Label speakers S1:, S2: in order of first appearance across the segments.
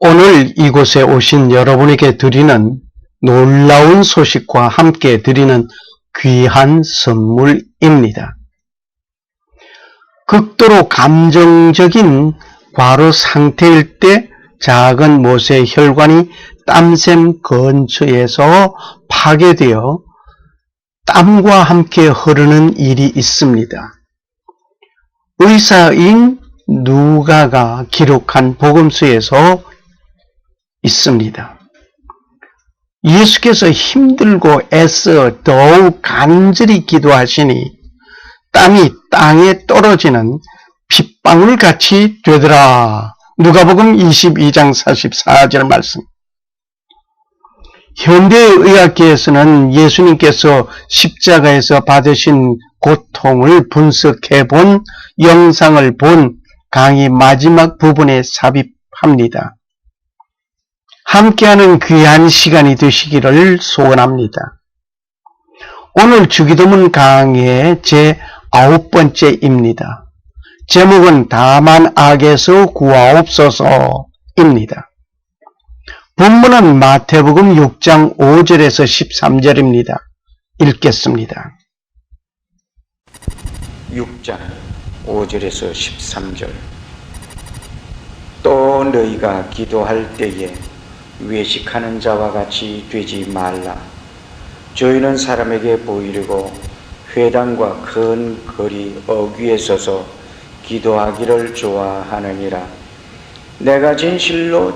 S1: 오늘 이곳에 오신 여러분에게 드리는 놀라운 소식과 함께 드리는 귀한 선물입니다. 극도로 감정적인 과로 상태일 때 작은 못의 혈관이 땀샘 근처에서 파괴되어 땀과 함께 흐르는 일이 있습니다. 의사인 누가가 기록한 복음서에서 있습니다. 예수께서 힘들고 애써 더욱 간절히 기도하시니 땀이 땅에 떨어지는 빗방울같이 되더라. 누가복음 22장 44절 말씀. 현대의학계에서는 예수님께서 십자가에서 받으신 고통을 분석해 본 영상을 본 강의 마지막 부분에 삽입합니다. 함께하는 귀한 시간이 되시기를 소원합니다. 오늘 주기도문 강의의 제 9번째입니다. 제목은 다만 악에서 구하옵소서입니다. 본문은 마태복음 6장 5절에서 13절입니다. 읽겠습니다.
S2: 6장 5절에서 13절. 또 너희가 기도할 때에 외식하는 자와 같이 되지 말라. 저희는 사람에게 보이려고 회당과 큰 거리 어귀에 서서 기도하기를 좋아하느니라. 내가 진실로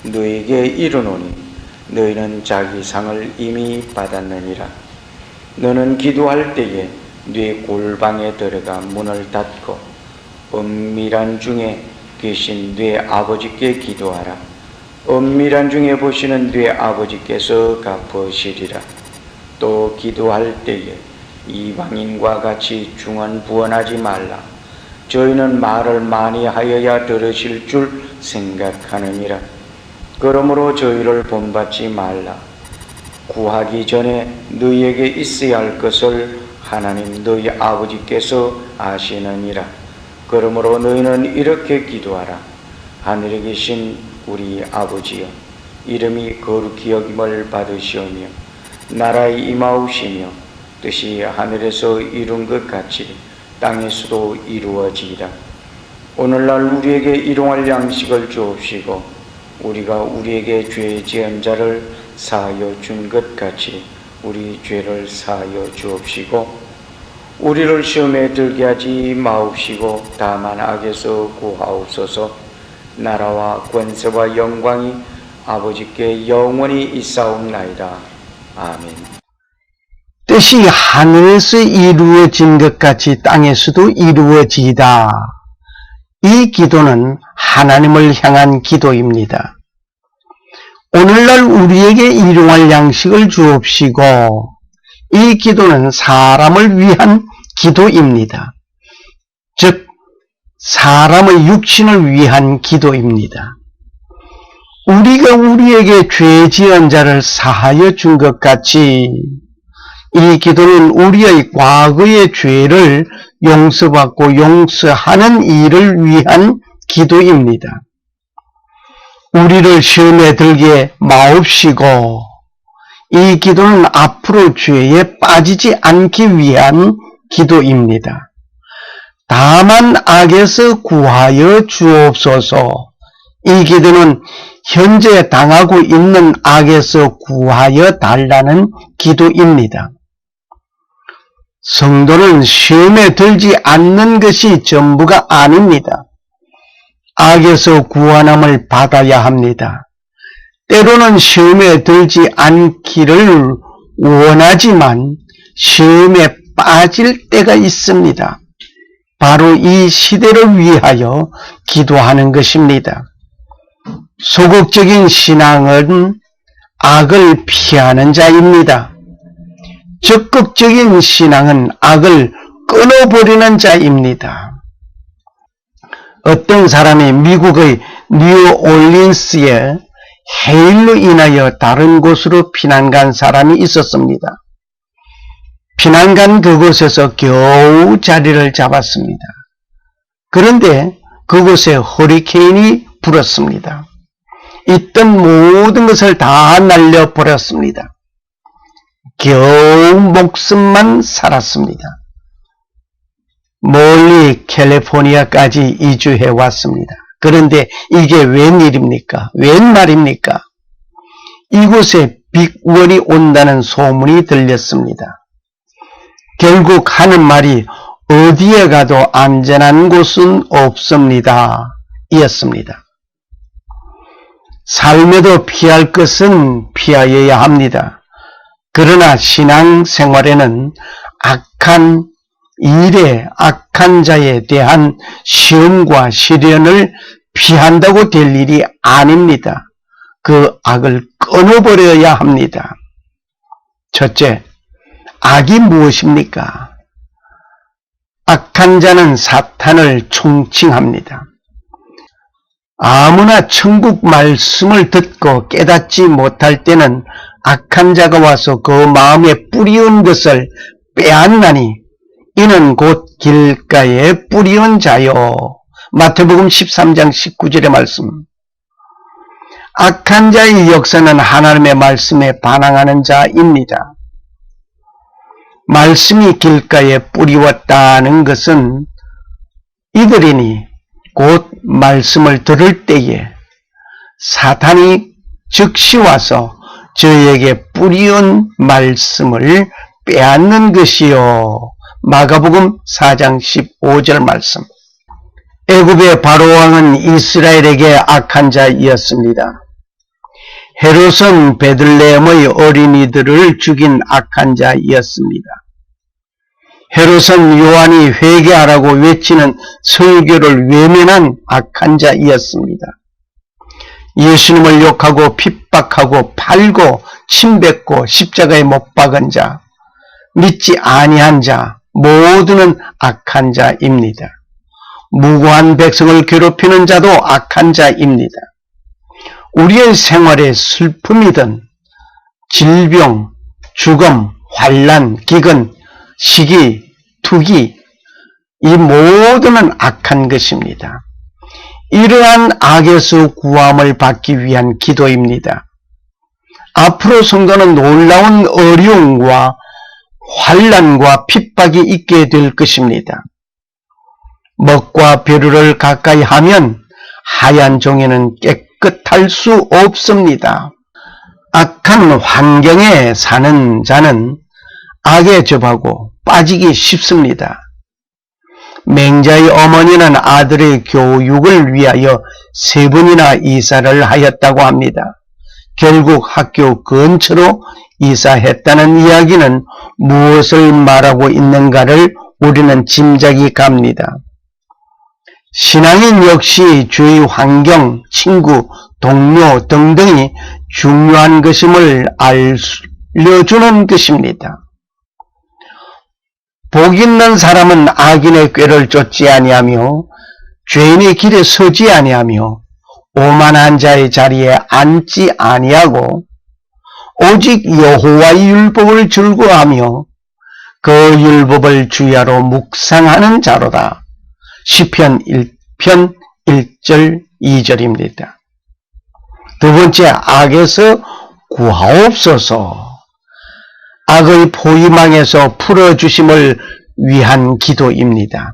S2: 너희에게 이르노니 너희는 자기 상을 이미 받았느니라. 너는 기도할 때에 네 골방에 들어가 문을 닫고 은밀한 중에 계신 네 아버지께 기도하라. 은밀한 중에 보시는 네 아버지께서 갚으시리라. 또 기도할 때에 이방인과 같이 중언부언하지 말라. 저희는 말을 많이 하여야 들으실 줄 생각하느니라. 그러므로 저희를 본받지 말라. 구하기 전에 너희에게 있어야 할 것을 하나님 너희 아버지께서 아시느니라. 그러므로 너희는 이렇게 기도하라. 하늘에 계신 우리 아버지여, 이름이 거룩히 여김을 받으시오며 나라의 임하옵시며 뜻이 하늘에서 이룬 것 같이 땅에서도 이루어지이다. 오늘날 우리에게 일용할 양식을 주옵시고 우리가 우리에게 죄 지은 자를 사하여 준 것 같이 우리 죄를 사하여 주옵시고 우리를 시험에 들게 하지 마옵시고 다만 악에서 구하옵소서. 나라와 권세와 영광이 아버지께 영원히 있사옵나이다. 아멘.
S1: 뜻이 하늘에서 이루어진 것 같이 땅에서도 이루어지이다. 이 기도는 하나님을 향한 기도입니다. 오늘날 우리에게 일용할 양식을 주옵시고, 이 기도는 사람을 위한 기도입니다. 즉 사람의 육신을 위한 기도입니다. 우리가 우리에게 죄 지은 자를 사하여 준 것 같이 이 기도는 우리의 과거의 죄를 용서받고 용서하는 일을 위한 기도입니다. 우리를 시험에 들게 마옵시고, 이 기도는 앞으로 죄에 빠지지 않기 위한 기도입니다. 다만 악에서 구하여 주옵소서. 이 기도는 현재 당하고 있는 악에서 구하여 달라는 기도입니다. 성도는 시험에 들지 않는 것이 전부가 아닙니다. 악에서 구원함을 받아야 합니다. 때로는 시험에 들지 않기를 원하지만 시험에 빠질 때가 있습니다. 바로 이 시대를 위하여 기도하는 것입니다. 소극적인 신앙은 악을 피하는 자입니다. 적극적인 신앙은 악을 끊어버리는 자입니다. 어떤 사람이 미국의 뉴올린스에 해일로 인하여 다른 곳으로 피난간 사람이 있었습니다. 피난간 그곳에서 겨우 자리를 잡았습니다. 그런데 그곳에 허리케인이 불었습니다. 있던 모든 것을 다 날려버렸습니다. 겨우 목숨만 살았습니다. 멀리 캘리포니아까지 이주해 왔습니다. 그런데 이게 웬일입니까? 웬 말입니까? 이곳에 빅원이 온다는 소문이 들렸습니다. 결국 하는 말이 어디에 가도 안전한 곳은 없습니다. 이었습니다. 삶에도 피할 것은 피하여야 합니다. 그러나 신앙생활에는 악한 일에 악한 자에 대한 시험과 시련을 피한다고 될 일이 아닙니다. 그 악을 끊어버려야 합니다. 첫째, 악이 무엇입니까? 악한 자는 사탄을 총칭합니다. 아무나 천국 말씀을 듣고 깨닫지 못할 때는 악한 자가 와서 그 마음에 뿌리운 것을 빼앗나니 이는 곧 길가에 뿌리운 자요. 마태복음 13장 19절의 말씀. 악한 자의 역사는 하나님의 말씀에 반항하는 자입니다. 말씀이 길가에 뿌리웠다는 것은 이들이니 곧 말씀을 들을 때에 사탄이 즉시 와서 저에게 뿌리운 말씀을 빼앗는 것이요. 마가복음 4장 15절 말씀. 애굽의 바로왕은 이스라엘에게 악한 자이었습니다. 헤롯은 베들레헴의 어린이들을 죽인 악한 자이었습니다. 헤롯은 요한이 회개하라고 외치는 설교를 외면한 악한 자이었습니다. 예수님을 욕하고 핍박하고 팔고 침뱉고 십자가에 못 박은 자, 믿지 아니한 자 모두는 악한 자입니다. 무고한 백성을 괴롭히는 자도 악한 자입니다. 우리의 생활에 슬픔이든 질병, 죽음, 환난, 기근, 시기, 투기 이 모두는 악한 것입니다. 이러한 악에서 구함을 받기 위한 기도입니다. 앞으로 성도는 놀라운 어려움과 환난과 핍박이 있게 될 것입니다. 먹과 벼루를 가까이 하면 하얀 종이는 깨끗할 수 없습니다. 악한 환경에 사는 자는 악에 접하고 빠지기 쉽습니다. 맹자의 어머니는 아들의 교육을 위하여 3번이나 이사를 하였다고 합니다. 결국 학교 근처로 이사했다는 이야기는 무엇을 말하고 있는가를 우리는 짐작이 갑니다. 신앙인 역시 주위 환경, 친구, 동료 등등이 중요한 것임을 알려주는 것입니다. 복 있는 사람은 악인의 꾀를 쫓지 아니하며 죄인의 길에 서지 아니하며 오만한 자의 자리에 앉지 아니하고 오직 여호와의 율법을 즐거워하며 그 율법을 주야로 묵상하는 자로다. 시편 1편 1절 2절입니다. 두 번째, 악에서 구하옵소서. 악의 포위망에서 풀어주심을 위한 기도입니다.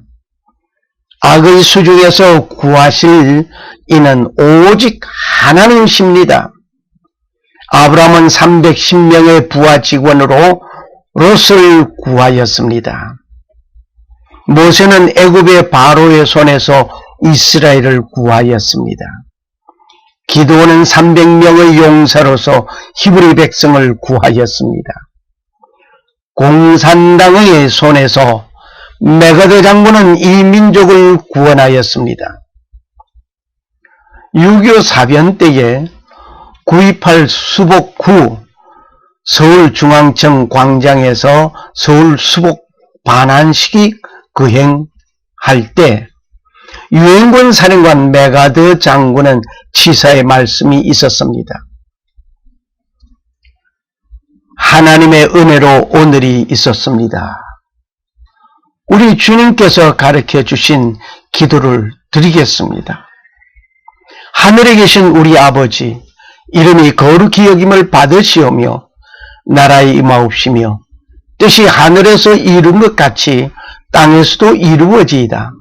S1: 악의 수중에서 구하실 이는 오직 하나님이십니다. 아브라함은 310명의 부하 직원으로 롯을 구하였습니다. 모세는 애굽의 바로의 손에서 이스라엘을 구하였습니다. 기드온은 300명의 용사로서 히브리 백성을 구하였습니다. 공산당의 손에서 메가드 장군은 이 민족을 구원하였습니다. 6.25 사변 때에 9.28 수복 후 서울중앙청 광장에서 서울 수복 반환식이 거행할 때 유엔군 사령관 메가드 장군은 치사의 말씀이 있었습니다. 하나님의 은혜로 오늘이 있었습니다. 우리 주님께서 가르쳐 주신 기도를 드리겠습니다. 하늘에 계신 우리 아버지, 이름이 거룩히 여김을 받으시오며 나라에 임하옵시며 뜻이 하늘에서 이룬 것 같이 땅에서도 이루어지이다.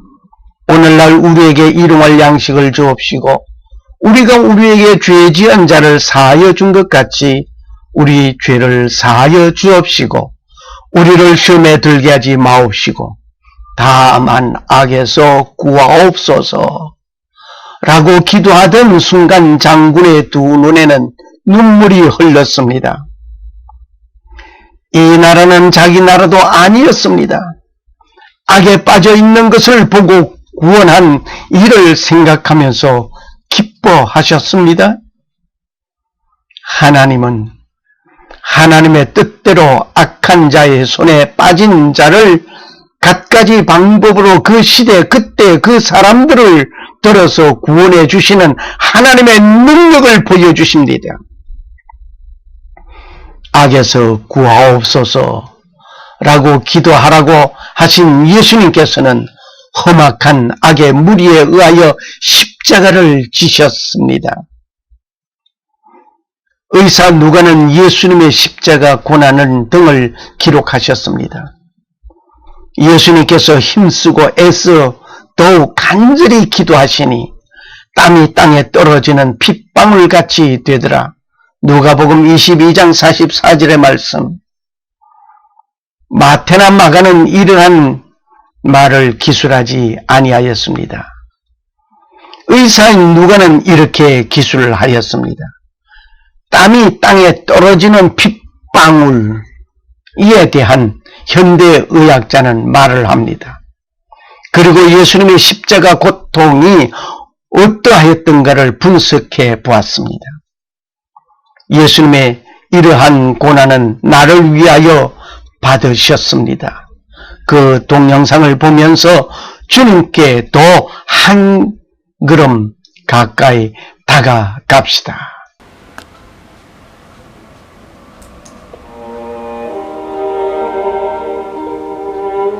S1: 오늘날 우리에게 일용할 양식을 주옵시고 우리가 우리에게 죄 지은 자를 사하여 준 것 같이 우리 죄를 사하여 주옵시고 우리를 시험에 들게 하지 마옵시고 다만 악에서 구하옵소서 라고 기도하던 순간 장군의 두 눈에는 눈물이 흘렀습니다. 이 나라는 자기 나라도 아니었습니다. 악에 빠져 있는 것을 보고 구원한 이를 생각하면서 기뻐하셨습니다. 하나님은 하나님의 뜻대로 악한 자의 손에 빠진 자를 갖가지 방법으로 그 시대 그때 그 사람들을 들어서 구원해 주시는 하나님의 능력을 보여주십니다. 악에서 구하옵소서 라고 기도하라고 하신 예수님께서는 험악한 악의 무리에 의하여 십자가를 지셨습니다. 의사 누가는 예수님의 십자가 고난을 등을 기록하셨습니다. 예수님께서 힘쓰고 애써 더욱 간절히 기도하시니 땀이 땅에 떨어지는 핏방울같이 되더라. 누가복음 22장 44절의 말씀. 마태나 마가는 이러한 말을 기술하지 아니하였습니다. 의사인 누가는 이렇게 기술을 하였습니다. 땀이 땅에 떨어지는 핏방울에 대한 현대의학자는 말을 합니다. 그리고 예수님의 십자가 고통이 어떠하였던가를 분석해 보았습니다. 예수님의 이러한 고난은 나를 위하여 받으셨습니다. 그 동영상을 보면서 주님께 더 한 걸음 가까이 다가갑시다.